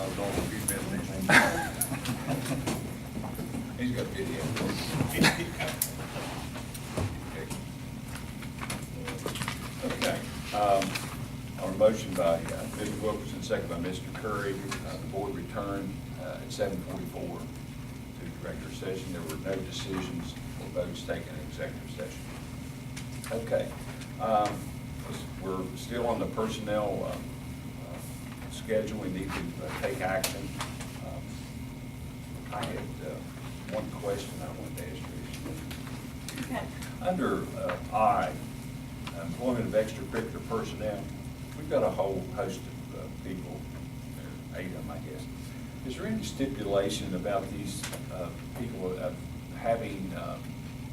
I was on a few minutes. He's got video. Okay. On a motion by Mr. Wilkerson, second by Mr. Curry, the board returned at 7:44 to the regular session. There were no decisions or votes taken in executive session. Okay. We're still on the personnel schedule. We need to take action. I had one question I wanted to ask you. Okay. Under I, employment of extracurricular personnel, we've got a whole host of people, there are 8 of them, I guess. Is there any stipulation about these people having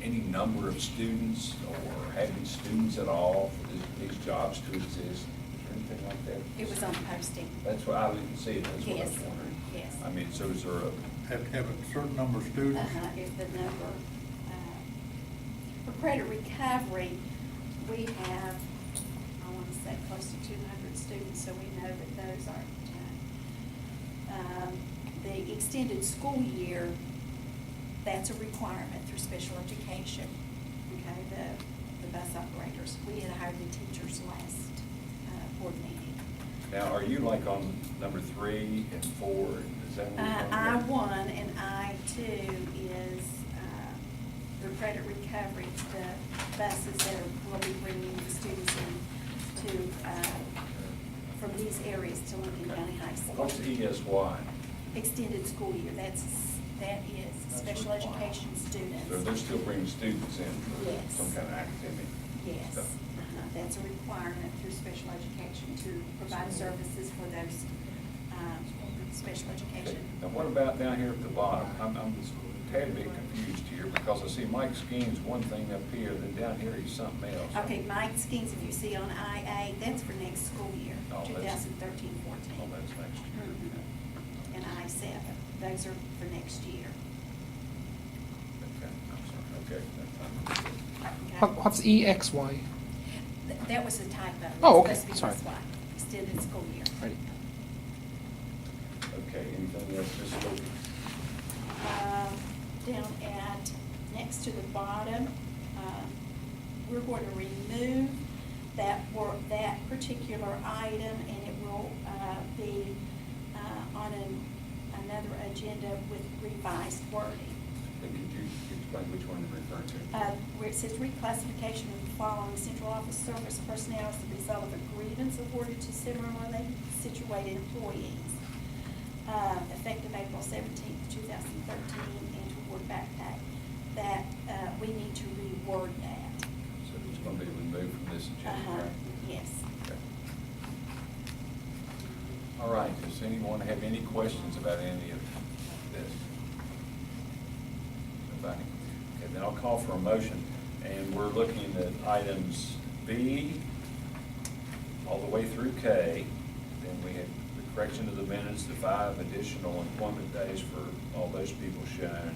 any number of students or having students at all for these jobs to exist? Is there anything like that? It was on posting. That's why I didn't see it, that's what I was Yes. wondering. Yes. I mean, so is there a, Have to have a certain number of students. Is the number. For credit recovery, we have, I want to say close to 200 students, so we know that those aren't done. The extended school year, that's a requirement through special education, okay, the bus operators. We had hired the teachers last board meeting. now, are you like on number 3 and 4? Is that what you're on there? I-1 and I-2 is the credit recovery, the buses that will be bringing the students in to, from these areas to Lincoln County High School. What's ESY? Extended school year, that is special education students. So they're still bringing students in for Yes. some kind of academic Yes, stuff? that's a requirement through special education to provide services for those special education. Now, what about down here at the bottom? I'm a tad bit confused here because I see Mike Skeen's one thing up here, then down here he's something else. Okay, Mike Skeens, if you see on IA, that's for next school year, Oh, that's- 2013-14. Oh, that's next year. Mhm. And I-7, those are for next year. Okay, I'm sorry, okay. that's fine. Okay? What's EXY? That was a typo. Oh, okay, It's supposed to sorry. be XY, extended school year. Ready. Okay, anything else, Ms. Stokes? Down at, next to the bottom, we're going to remove that particular item, and it will be on another agenda with revised wording. Could you explain which one you're referring to? Where it says reclassification of the following central office service personnel as a result of a grievance awarded to similarly situated employees. Effective April 17th, 2013, and to award back pay. That, we need to reword that. So it's going to be removed from this agenda, right? Yes. Okay. All right, does anyone have any questions about any of this? Nobody? Okay, then I'll call for a motion, and we're looking at items B all the way through K. Then we have the correction of the minutes, the 5 additional employment days for all those people shown,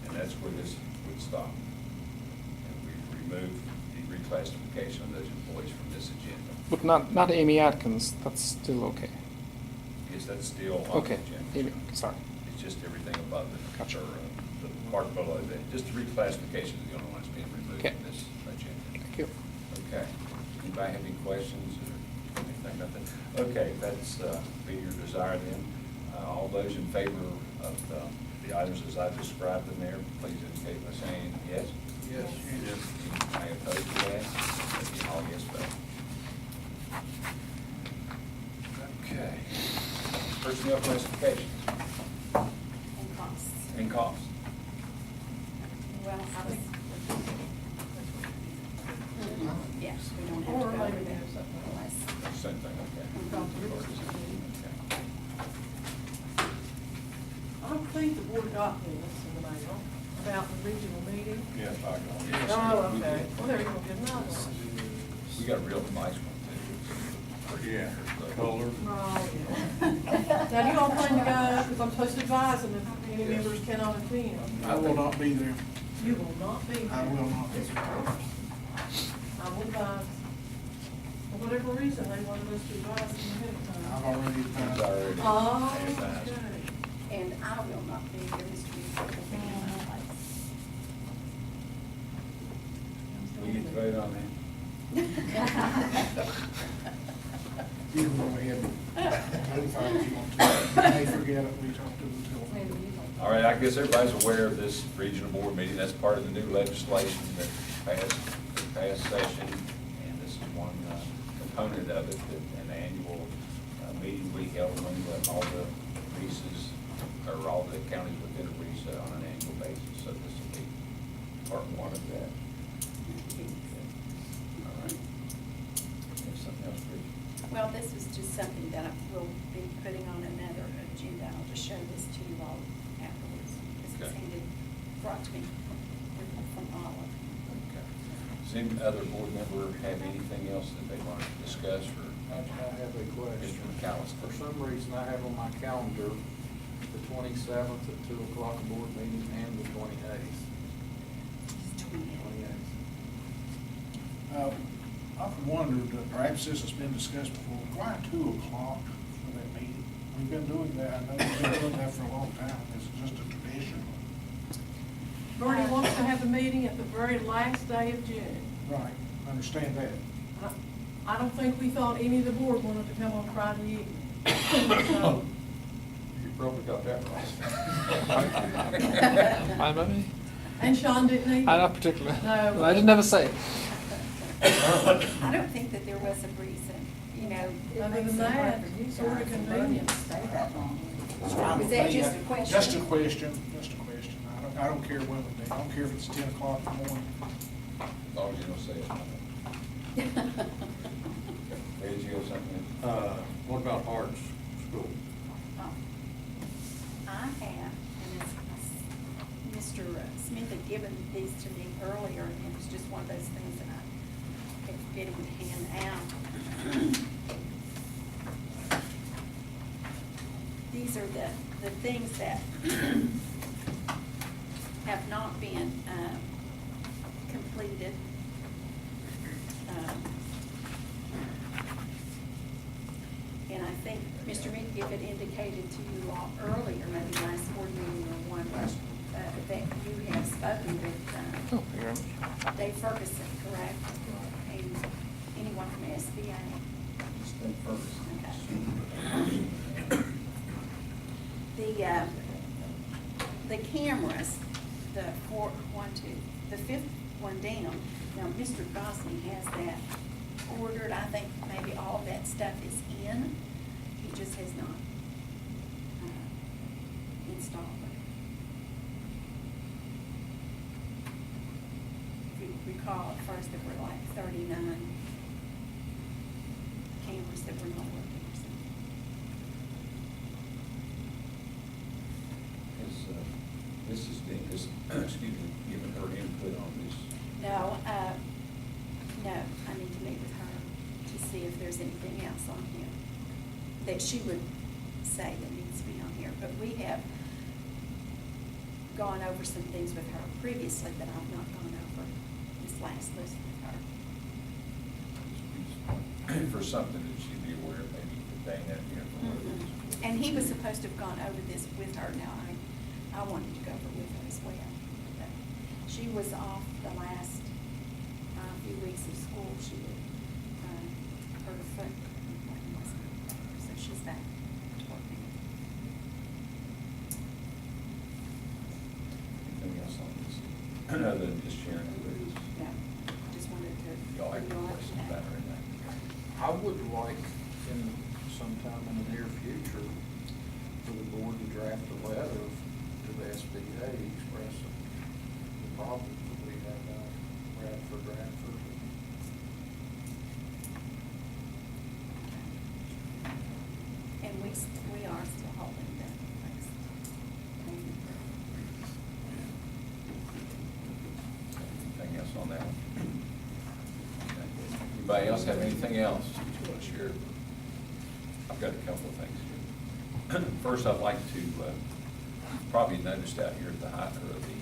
and that's where this would stop. And we remove the reclassification of those employees from this agenda. But not Amy Atkins. That's still okay. Yes, that's still on the Okay. agenda. Amy, sorry. It's just everything above it. Gotcha. Or, the part below that. Just the reclassification is the only one that's being removed Okay. from this agenda. Thank you. Okay. Anybody have any questions or anything about that? Okay, that's be your desire then. All those in favor of the items as I described them there, please indicate by saying yes. Yes. Yes. Anybody opposed to that? That'd be all yes vote. Okay. Personnel classifications And costs. and costs. Well, I was. Yes, we don't have to go over that unless. Same thing, okay. I think the board got this in the mail about the regional meeting. Yes, I know. Oh, okay. Well, there you go, get another one. We got a real nice one too. Yeah, color. Oh, yeah. Now, you all plan to go, because I'm supposed to advise them if any members cannot attend. I will not be there. You will not be there. I will not be Yes, there. I will advise. For whatever reason, they wanted us to advise them ahead of time. I've already It's found. already Oh, advertised. okay. And I will not be here, Mr. Meeker will be in my place. We get to vote on that? You can go ahead and notify if you want to. They forget it, we talked to them till. All right, I guess everybody's aware of this regional board meeting. That's part of the new legislation that passed session. And this is one component of it, that an annual meeting we held when all the leases, or all the counties within a lease on an annual basis. So this will be part one of that. All right. There's something else, Rich? Well, this was just something that I will be putting on another agenda. I'll just show this to you all afterwards. This was Okay. handed, brought to me from Olive. Okay. Does any other board member have anything else that they want to discuss or? I have a question. Mr. McAllister. For some reason, I have on my calendar the 27th at 2 o'clock a board meeting and the 28th. Just 28. I've wondered, perhaps this has been discussed before, why 2 o'clock for that meeting? We've been doing that, I know we've been doing that for a long time, it's just a tradition. Bernie wants to have the meeting at the very last day of June. Right, understand that. I don't think we thought any of the board wanted to come on Friday evening. So, You probably got that right. Fine by me. and Sean didn't either. I'm not particular. No. I didn't ever say it. I don't think that there was a reason, you know. Other than that, sort of convenient. Was that just a question? Just a question, just a question. I don't care when we do, I don't care if it's 10 o'clock in the morning. As long as you don't say it. Did you have something? What about arts school? I have, and Mr. Smith had given these to me earlier, and it was just one of those things that I kept forgetting to hand out. These are the things that have not been completed. And I think Mr. Meeker had indicated to you all earlier, maybe last board meeting or one, that you have spoken with Oh, thank you very much. Dave Ferguson, correct? And anyone from SBA? Just think first. Okay. The cameras, the fifth one down, now Mr. Gosney has that ordered. I think maybe all of that stuff is in. He just has not installed it. If you recall, at first there were like 39 cameras that were not working or something. Has Mrs. Dingus, excuse me, given her input on this? No, no, I need to meet with her to see if there's anything else on here that she would say that needs to be on here. But we have gone over some things with her previously that I've not gone over this last list with her. For something that she'd be aware of, maybe putting that here for what it is. And he was supposed to have gone over this with her. Now, I wanted to go over with her as well. But she was off the last few weeks of school. She had hurt her foot. So she's back working. Anything else on this? Other than just sharing it with us? Yeah, just wanted to. Y'all have bring you all up to questions date. about her in that? I would like in sometime in the near future for the board to draft a letter to the SBA expressing the problems that we have out Radford. And we are still holding the next payment. Anything else on that one? Okay. Anybody else have anything else you want to share? I've got a couple of things here. First, I'd like to, probably noticed out here at the height of the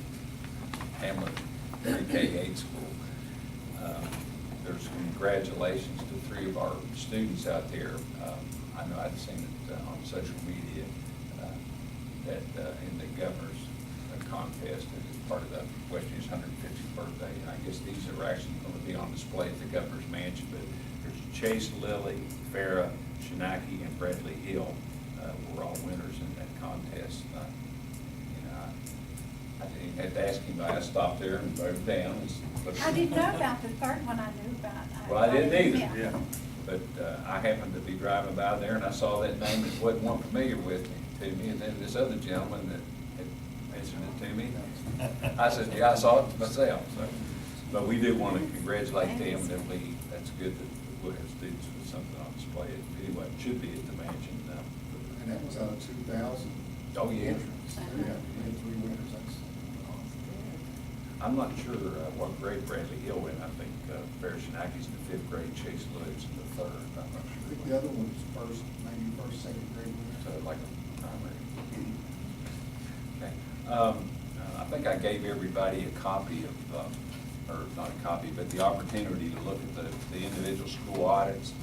Hamlet K-8 school, there's congratulations to 3 of our students out there. I know I'd seen it on social media, that in the governor's contest, and it's part of the West Virginia's 150th birthday. And I guess these are actually going to be on display at the governor's mansion, but there's Chase Lilly, Farrah, Shinaki, and Bradley Hill were all winners in that contest. I didn't have to ask him, but I stopped there and wrote it down. I didn't know about the third one. I knew about. Well, I didn't either. Yeah. But I happened to be driving by there, and I saw that name that wasn't one familiar with to me, and then this other gentleman that had mentioned it to me. I said, yeah, I saw it myself, so. But we do want to congratulate them, and that's good that we'll have students with something on display. Anyway, it should be at the mansion. And that was out of 2,000. Oh, yeah. Yeah, we had 3 winners, that's. I'm not sure what grade Bradley Hill in. I think Farrah Shinaki's in the 5th grade, Chase Lewis in the 3rd. I'm not I sure. think the other one was maybe first, second grade winner. So like a primary. Okay. I think I gave everybody a copy of, or not a copy, but the opportunity to look at the individual school audits.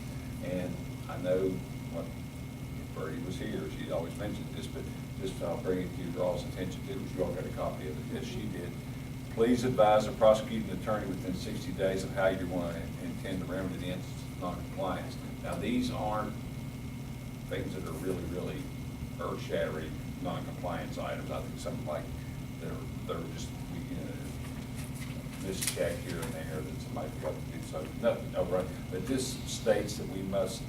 And I know what, if Bertie was here, she'd always mentioned this, but just I'll bring it to you, all's attention to, was you all got a copy of it, yes, she did. Please advise the prosecuting attorney within 60 days of how you want to intend to remedy the instance of non-compliance. Now, these aren't things that are really, really earth-shattering non-compliance items. I think something like they're just, mischeck here and there that somebody forgot to do, so nothing, no, right. But this states that we must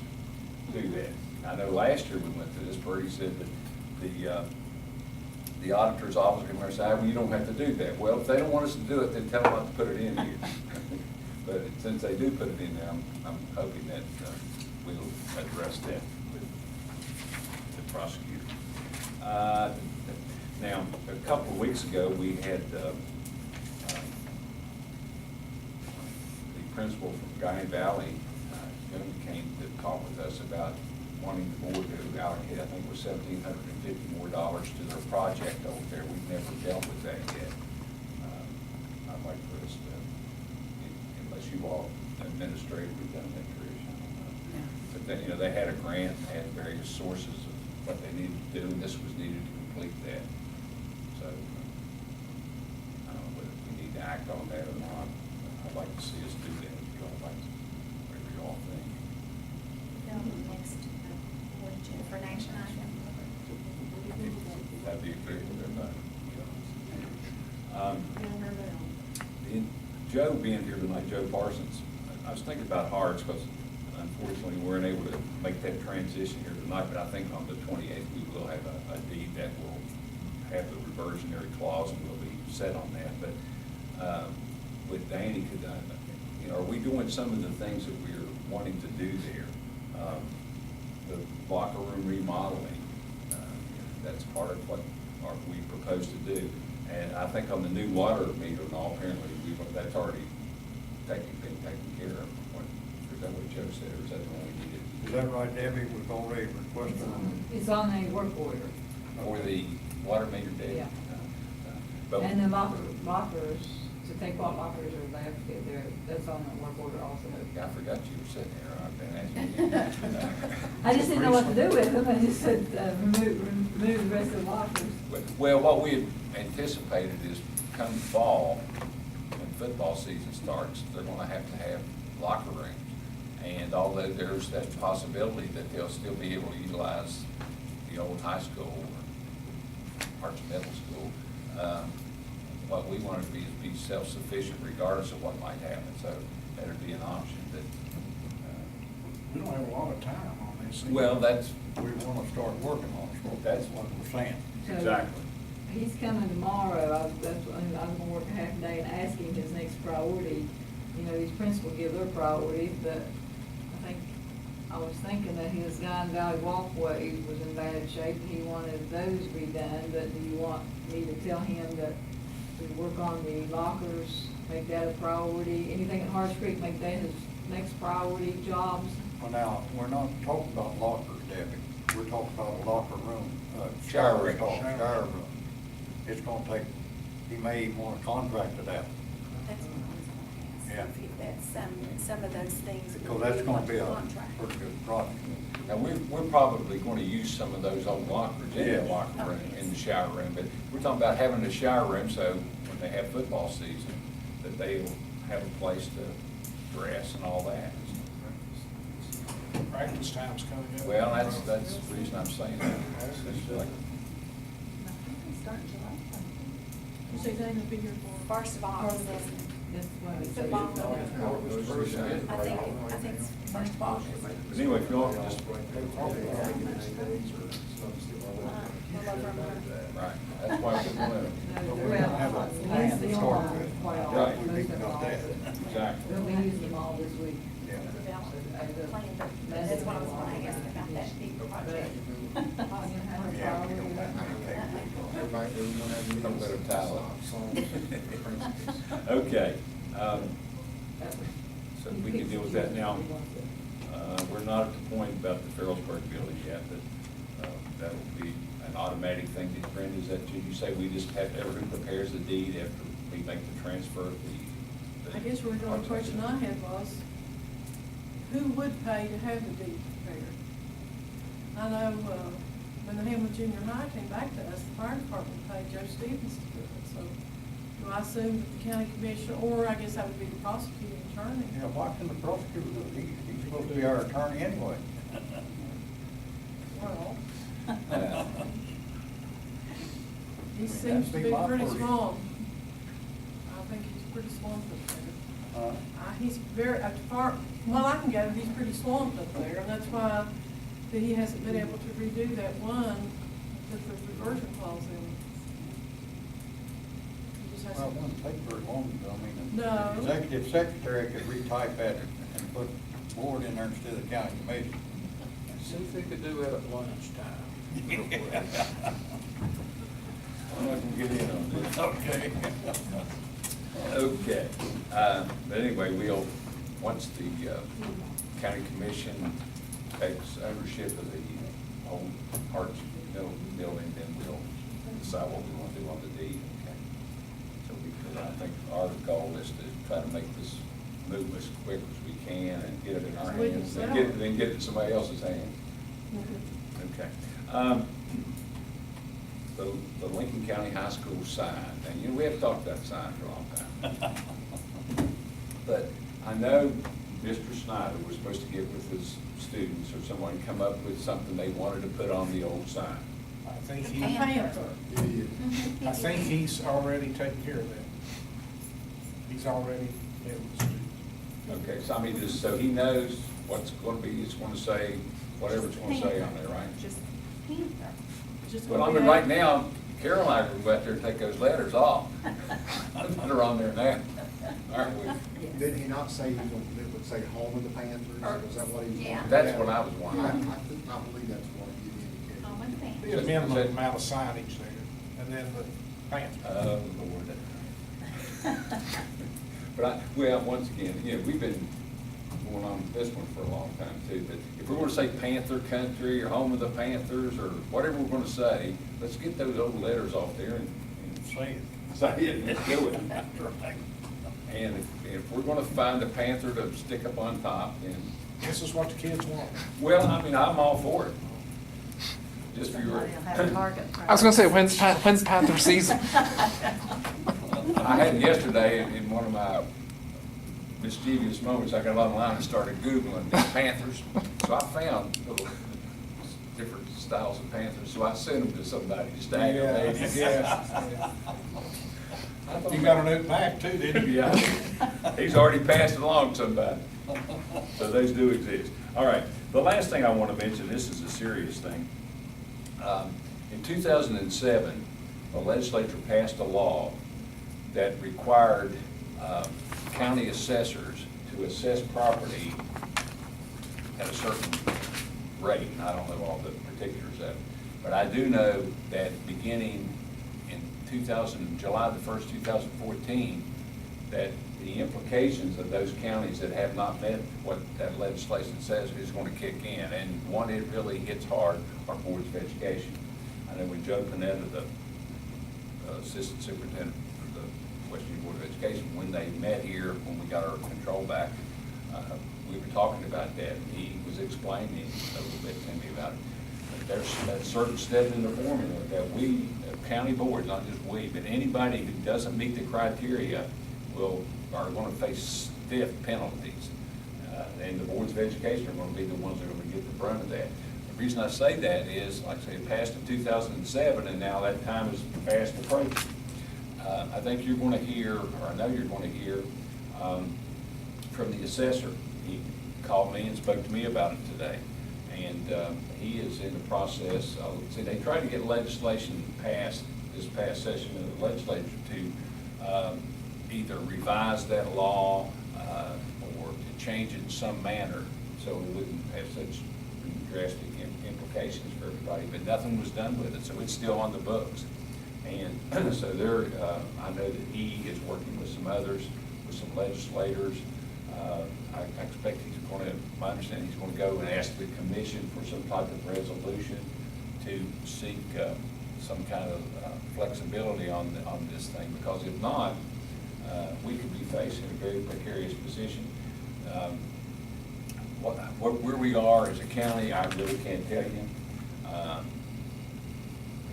do that. I know last year we went through this, Bertie said that the auditor's office can say, well, you don't have to do that. Well, if they don't want us to do it, then tell them not to put it in here. But since they do put it in there, I'm hoping that we'll address that with the prosecutor. Now, a couple of weeks ago, we had the principal from Guyan Valley, Jim, came to talk with us about wanting the board to allocate, I think it was $1,750 more to their project over there. We've never dealt with that yet. I'd like for us to, unless you all administratively done that, Trish, I don't know. But then, they had a grant, they had various sources of what they needed to do, and this was needed to complete that. So, I don't know whether we need to act on that or not. I'd like to see us do that, if you all like, whatever you all think. Next, board agenda for an action item. That'd be great with everybody. Joe being here tonight, Joe Parsons, I was thinking about Harts because unfortunately we weren't able to make that transition here tonight, but I think on the 28th we will have a deed that will have the reversionary clause and we'll be set on that. But with Danny, are we doing some of the things that we're wanting to do there? The locker room remodeling, that's part of what we propose to do. And I think on the new water meter and all, apparently, that's already been taken care of. Is that what Joe said, or is that the one we needed? Is that right, Debbie, was already requested? It's on a work order. For the water meter, Dave? Yeah. But- And the lockers, to take what lockers are left, that's on the work order also. I forgot you were sitting there, I've been asking you. I just didn't know what to do with them, I just said, remove the rest of the lockers. Well, what we had anticipated is come fall, when football season starts, they're gonna have to have locker rooms. And although there's that possibility that they'll still be able to utilize the old high school or parts of middle school, what we want to be is be self-sufficient regardless of what might happen. So that'd be an option that. We don't have a lot of time on this. Well, that's. We want to start working on it, that's what we're saying. So Exactly. He's coming tomorrow, I'm gonna work a half day and ask him his next priority. These principals give their priority, but I was thinking that his Guyan Valley walkway was in bad shape, and he wanted those redone, but do you want me to tell him that we work on the lockers, make that a priority? Anything at Harsh Creek, make that his next priority jobs? Well, now, we're not talking about lockers, Debbie, we're talking about a locker room, Shower room. shower room. It's gonna take, he may want to contract it out. That's what I was gonna ask. Yeah, Yeah. if that's, some of those things. would Because that's gonna be a contract. pretty good project. Now, we're probably gonna use some of those old lockers in the Yes. locker room, in the shower room, but we're talking about having a shower room, so when they have football season, that they'll have a place to dress and all that. Practice time's coming up. Well, that's the reason I'm saying that. It's like, You say Dana will be here for? First of August, That's why we say. football. I I think it's first of August. But anyway, if you all just, A little over a month. right, that's why we want No, we don't have a well, plan use to the start arm with. quite often. Right. We need to know that. exactly. We'll be using them all this week. Plan, but that's what I was going to ask about that big project. Yeah, we don't have to Everybody, everyone has a Don't let them tile it. Okay, so we can deal with that now. We're not at the point about the Farrellsburg building yet, but that will be an automatic thing. Brenda, is that, did you say we just have, everyone prepares the deed after we make the transfer of the? I guess really the only question I had was, who would pay to have the deed prepared? I know, when the Hamlet Junior High came back to us, the fire department paid Joe Stevens to do it, so do I assume that the county commissioner, or I guess that would be the prosecuting attorney? Yeah, why can the prosecutor do it? He's supposed to be our attorney anyway. Well, he That'd seems to be be my pretty first. swamped. I think he's pretty swamped up there. He's very, well, I can gather, he's pretty swamped up there, and that's why that he hasn't been able to redo that one with the reversion clause in it. He just Well, it hasn't. wouldn't take very long, I mean, No. the executive secretary could retype that and put board in there instead of county commission. See if they could do it at lunchtime. I'm not gonna get in on this. Okay. Okay, but anyway, we'll, once the county commission takes ownership of the old Arts Middle building, then we'll decide what we want to do on the deed, okay? So I think our goal is to try to make this move as quick as we can and get it in our So we can hands, sell then it. get it in somebody else's hands. Okay. The Lincoln County High School sign, and you know, we have talked about signs for a long time. But I know Mr. Snyder was supposed to get with his students or someone come up with something they wanted to put on the old sign. I think The he, Panther. I think he's already taken care of that. He's already met with the students. Okay, so I mean, just so he knows what's gonna be, it's gonna say, whatever it's gonna say on there, right? Just Panther. Just Well, I gonna mean, be right a- now, Carol and I will go out there and take those letters off. They're on there now, aren't we? Did he not say, it would say home of the Panthers? Was that what he was? Yeah. That's what I was I wondering. believe that's what he indicated. Home of the Panther. Be a minimum amount of signage there, and then the Panther. Oh, Lord. But well, once again, you know, we've been going on with this one for a long time too, but if we're gonna say Panther Country or Home of the Panthers or whatever we're gonna say, let's get those old letters off there and Say it. say it, let's do it. And if we're gonna find a Panther to stick up on top, then, This is what the kids want. well, I mean, I'm all for it. Just for your. I was gonna say, when's Panther season? I had yesterday in one of my mischievous moments, I got online and started Googling Panthers. So I found little different styles of Panthers, so I sent them to somebody, just aggravate it. Yeah. You got a new pack too, didn't you? Yeah, he's already passed it along to somebody. So those do exist. All right, the last thing I want to mention, this is a serious thing. In 2007, the legislature passed a law that required county assessors to assess property at a certain rate. And I don't know all the particulars of it, but I do know that beginning in July the 1st, 2014, that the implications of those counties that have not met what that legislation says is going to kick in. And one, it really hits hard are boards of education. I know when Joe Panetta, the assistant superintendent for the West Virginia Board of Education, when they met here, when we got our control back, we were talking about that, and he was explaining a little bit to me about it. But there's certain steps in the formula that we, county board, not just we, but anybody who doesn't meet the criteria are going to face stiff penalties. And the boards of education are going to be the ones that are going to get the brunt of that. The reason I say that is, like I say, it passed in 2007, and now that time is fast approaching. I think you're going to hear, or I know you're going to hear, from the assessor. He called me and spoke to me about it today. And he is in the process of, see, they tried to get legislation passed this past session of the legislature to either revise that law or to change it in some manner so it wouldn't have such drastic implications for everybody, but nothing was done with it, so it's still on the books. And so I know that he is working with some others, with some legislators. I expect he's going to, my understanding, he's going to go and ask the commission for some type of resolution to seek some kind of flexibility on this thing, because if not, we could be facing a very precarious position. Where we are as a county, I really can't tell you.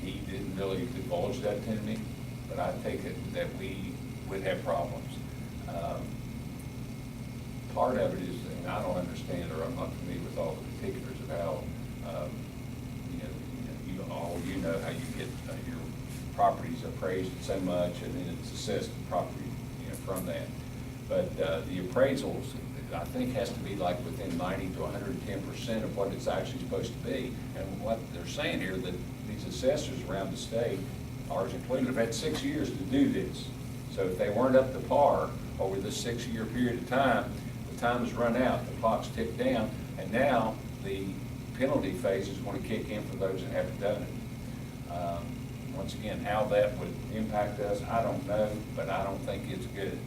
He didn't really divulge that to me, but I take it that we would have problems. Part of it is, and I don't understand, or I'm not familiar with all the particulars of how, you know how you get your properties appraised at so much, and then it's assessed property, from that. But the appraisals, I think, has to be like within 90 to 110% of what it's actually supposed to be. And what they're saying here, that these assessors around the state, ours included, have had 6 years to do this. So if they weren't up to par over this 6-year period of time, the time has run out, the clock's ticked down, and now the penalty phase is going to kick in for those that haven't done it. Once again, how that would impact us, I don't know, but I don't think it's good.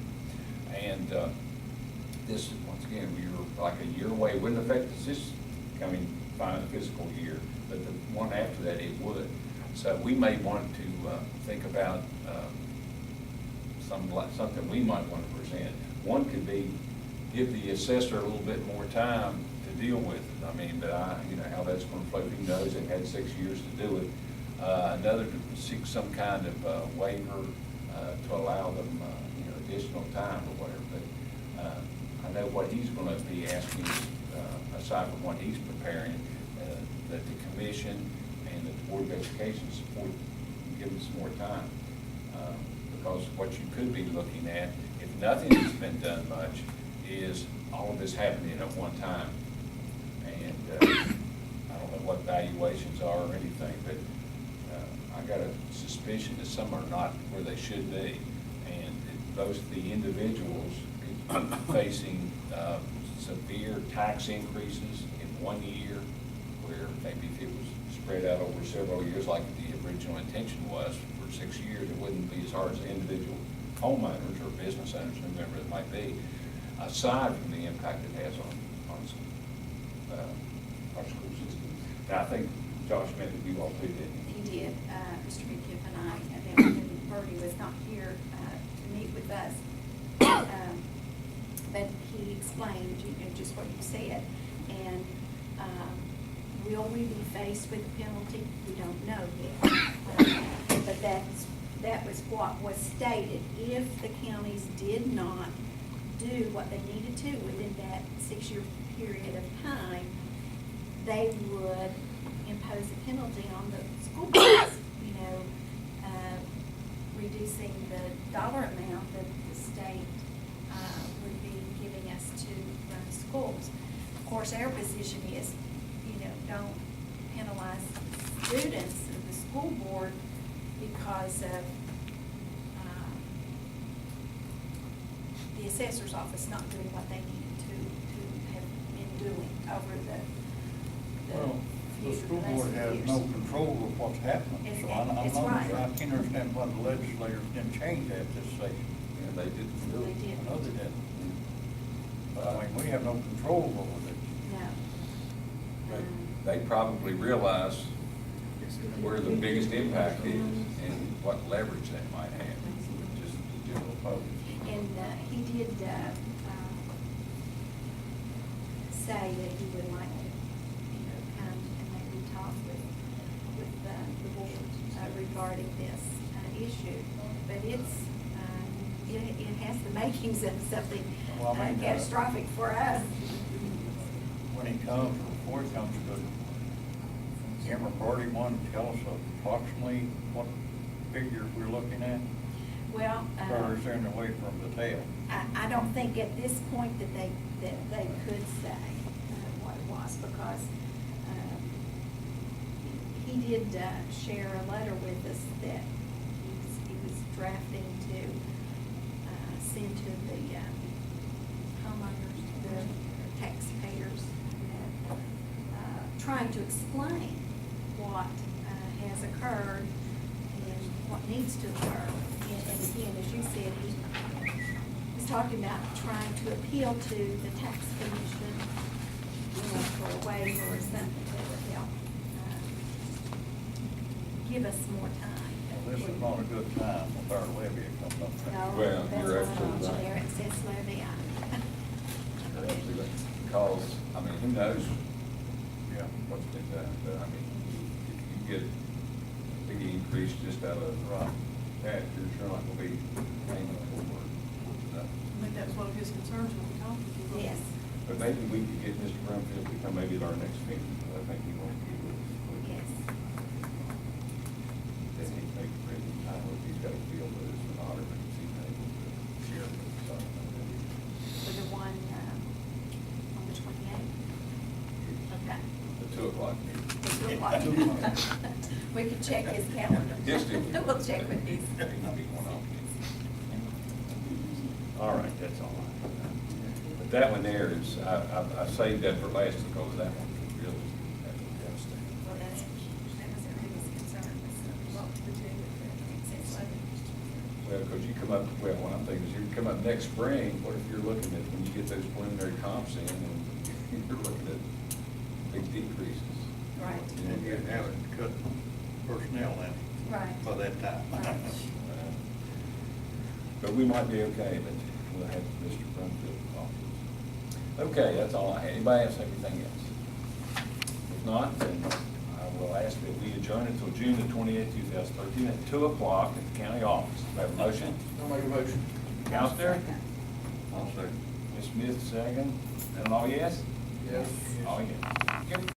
And this, once again, we're like a year away. It wouldn't affect us this coming fiscal year, but the one after that, it would. So we may want to think about something we might want to present. One could be give the assessor a little bit more time to deal with it. I mean, but how that's going to flow, who knows? They've had 6 years to do it. Another to seek some kind of waiver to allow them additional time or whatever. But I know what he's going to be asking, aside from what he's preparing, that the commission and the Board of Education support give him some more time. Because what you could be looking at, if nothing has been done much, is all of this happening at one time. And I don't know what valuations are or anything, but I got a suspicion that some are not where they should be. And the individuals facing severe tax increases in 1 year, where maybe if it was spread out over several years like the original intention was, for 6 years, it wouldn't be as hard as the individual homeowners or business owners, whomever it might be, aside from the impact it has on our school system. Now, I think Josh met with you all too, didn't he? He did. Mr. McKiff and I, and then Bertie was not here to meet with us. But he explained, just what you said. And will we be faced with a penalty? We don't know yet. But that was what was stated. If the counties did not do what they needed to within that 6-year period of time, they would impose a penalty on the school boards, reducing the dollar amount that the state would be giving us to run the schools. Of course, our position is, don't penalize students of the school board because of the assessor's office not doing what they needed to have been doing over the Well, the few school last board few has years. no control of what's happening, so It's right. I can't understand why the legislators didn't change that this session. Yeah, they didn't do it. They did. I know they didn't. But I mean, we have no control over it. No. But they probably realize where the biggest impact is and what leverage they might have. Just still opposed. And he did say that he would like to, come and maybe talk with the board regarding this issue. But it's, it has the makings of something Well, I mean, catastrophic for us. When he comes, before he comes to him or Bertie, one, tell us approximately what figure we're looking at? Well, Or is there any way for him to tell? I don't think at this point that they could say what it was, because he did share a letter with us that he was drafting to send to the homeowners, the taxpayers, trying to explain what has occurred and what needs to occur. And again, as you said, he's talking about trying to appeal to the tax commission, for a waiver or something that would help give us more time. Well, this is not a good time with our levy coming up. No, Well, that's you're why absolutely right. there it says levy. Because, I mean, who knows, what's been done, but I mean, if you get a big increase just out of that, you're sure not gonna be paying for I think that was one of his concerns when we talked to him. Yes. But maybe we could get Mr. Brumfield to come maybe at our next meeting, I think he won't be with us. Yes. Then he'd make a pretty time if he's got a feel that it's an honor, but he's able to share with us. For the one on the 28th? Okay. The 2 o'clock meeting. The 2 o'clock. We could check his calendar. Yes, do. We'll check with his. All right, that's all right. But that one there is, I saved that for last because that one was really devastating. Well, that was our biggest concern, was what to do with the excess levy. Well, because you come up, well, what I'm thinking is you come up next spring, what if you're looking at, when you get those preliminary comps in, and you're looking at big decreases? Right. And you have to cut personnel in Right. by that time. Right. But we might be okay, but we'll have Mr. Brumfield talk to us. Okay, that's all I had. Anybody else have anything else? If not, then I will ask that we adjourn until June the 28th, 2013 at 2 o'clock at the county office. Do I have a motion? I'll make a motion. Counselor? I'll say. Ms. Smith, second. And all yes? Yes. All yes.